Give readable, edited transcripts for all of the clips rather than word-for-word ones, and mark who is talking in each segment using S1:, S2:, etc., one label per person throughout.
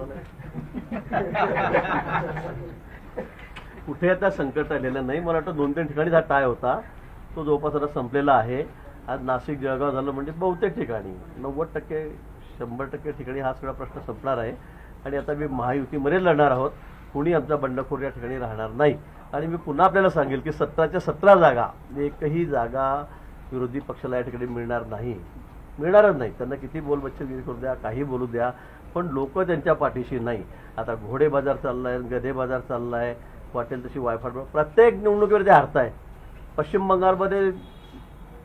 S1: बोललो नाही. कुठे आता संकट आलेलं नाही. मला वाटतं 2-3 ठिकाणी हा टाय होता, तो जवळपास आता संपलेला आहे. आज नाशिक जळगाव झालं म्हणजे बहुतेक ठिकाणी 90% 100% ठिकाणी हा सगळा प्रश्न संपणार आहे. आणि आता मी महायुतीमध्ये लढणार आहोत. कुणी आमचा बंडखोर या ठिकाणी राहणार नाही. आणि मी पुन्हा आपल्याला सांगेल की 17च्या 17 जागा, एकही जागा विरोधी पक्षाला या ठिकाणी मिळणार नाही, मिळणारच नाही. त्यांना किती बोलबच्चनगिरी करू द्या, काही बोलू द्या, पण लोक त्यांच्या पाठीशी नाही. आता घोडे बाजार चाललाय, गधे बाजार चाललाय, वाटेल तशी वायफाय, प्रत्येक निवडणुकीवर ते हारताय. पश्चिम बंगालमध्ये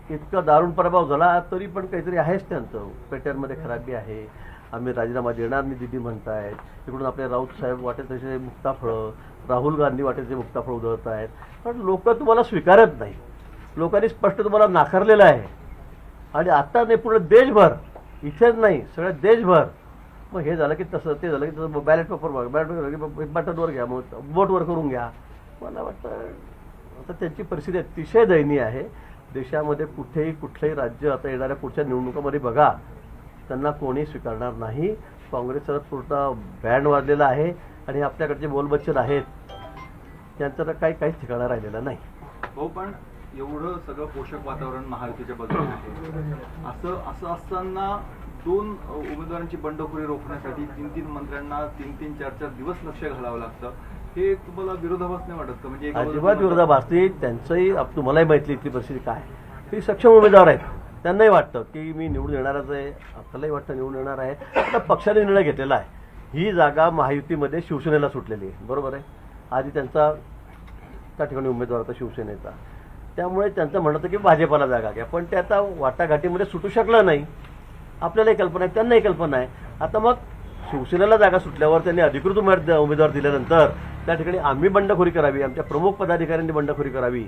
S1: इतका दारुण पराभव झाला तरी पण काहीतरी आहेच त्यांचं. पेट्यांमध्ये खराबी आहे, आम्ही राजीनामा देणार नाही दिदी म्हणतायत. तिकडून आपले राऊत साहेब वाटेल तसे मुक्ताफळं, राहुल गांधी वाटेल ते मुक्ताफळं उधळत आहेत. पण लोक तुम्हाला स्वीकारत नाही. लोकांनी स्पष्ट तुम्हाला नाकारलेलं आहे. आणि आता नाही, पूर्ण देशभर, इथेच नाही सगळ्या देशभर. मग हे झालं की तसं, ते झालं की तसं, बॅलेट पेपरवर, बॅलेट बटनवर घ्या, मग बोटवर करून घ्या. मला वाटतं आता त्यांची परिस्थिती अतिशय दयनीय आहे. देशामध्ये कुठेही कुठलंही राज्य आता येणाऱ्या पुढच्या निवडणुकामध्ये बघा, त्यांना कोणी स्वीकारणार नाही. काँग्रेसचा पूर्ण बँड वाजलेला आहे. आणि आपल्याकडचे बोलबच्चन आहेत त्यांचं तर काहीच ठिकाणा राहिलेलं नाही.
S2: भाऊ, पण एवढं सगळं पोषक वातावरण महायुतीच्या बाजूने आहे. असं असताना 2 उमेदवारांची बंडखोरी रोखण्यासाठी 3-3 मंत्र्यांना 3-3 4-4 दिवस लक्ष घालावं लागतं. हे तुम्हाला विरोधाभास नाही वाटत का? म्हणजे
S1: अजिबात विरोधाभास नाही. त्यांचंही तुम्हालाही माहिती इथली परिस्थिती काय. ते सक्षम उमेदवार आहेत. त्यांनाही वाटतं की मी निवडून येणारच आहे, आपल्यालाही वाटतं निवडून येणार आहे. आता पक्षाने निर्णय घेतलेला आहे. ही जागा महायुतीमध्ये शिवसेनेला सुटलेली आहे, बरोबर आहे. आधी त्यांचा त्या ठिकाणी उमेदवार होता शिवसेनेचा, त्यामुळे त्यांचं म्हणणं होतं की भाजपाला जागा घ्या. पण ते आता वाटाघाटीमध्ये सुटू शकलं नाही. आपल्यालाही कल्पना आहे, त्यांनाही कल्पना आहे. आता मग शिवसेनेला जागा सुटल्यावर त्यांनी अधिकृत उमेदवार दिल्यानंतर त्या ठिकाणी आम्ही बंडखोरी करावी, आमच्या प्रमुख पदाधिकाऱ्यांनी बंडखोरी करावी,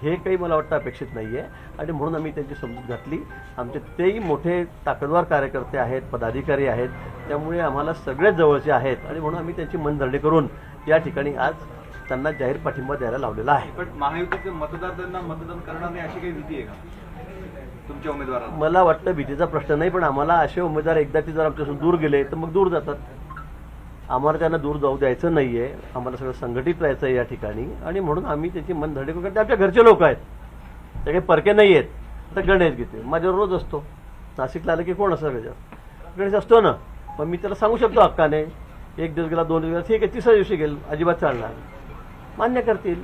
S1: हे काही मला वाटतं अपेक्षित नाही आहे. आणि म्हणून आम्ही त्यांची समजूत घातली. आमचे तेही मोठे ताकदवार कार्यकर्ते आहेत, पदाधिकारी आहेत, त्यामुळे आम्हाला सगळेच जवळचे आहेत. आणि म्हणून आम्ही त्यांची मनधरणी करून या ठिकाणी आज त्यांना जाहीर पाठिंबा द्यायला लावलेला आहे.
S2: पण महायुतीचे मतदार त्यांना मतदान करणार नाही अशी काही भीती आहे का तुमच्या उमेदवाराला?
S1: मला वाटतं भीतीचा प्रश्न नाही, पण आम्हाला असे उमेदवार एकदा ते जर आमच्यापासून दूर गेले तर मग दूर जातात. आम्हाला त्यांना दूर जाऊ द्यायचं नाही आहे. आम्हाला सगळं संघटित राहायचं आहे या ठिकाणी. आणि म्हणून आम्ही त्याची मनधरणी करू. कारण ते आमच्या घरचे लोक आहेत, ते काही परके नाही आहेत. तर गणेश गीते माझ्यावर रोज असतो. नाशिकला आलं की कोण असं गणेश असतो ना. मग मी त्याला सांगू शकतो हक्काने, 1 दिवस गेला, 2 दिवस गेला, ठीक आहे, 3ऱ्या दिवशी गेल, अजिबात चालणार, मान्य करतील.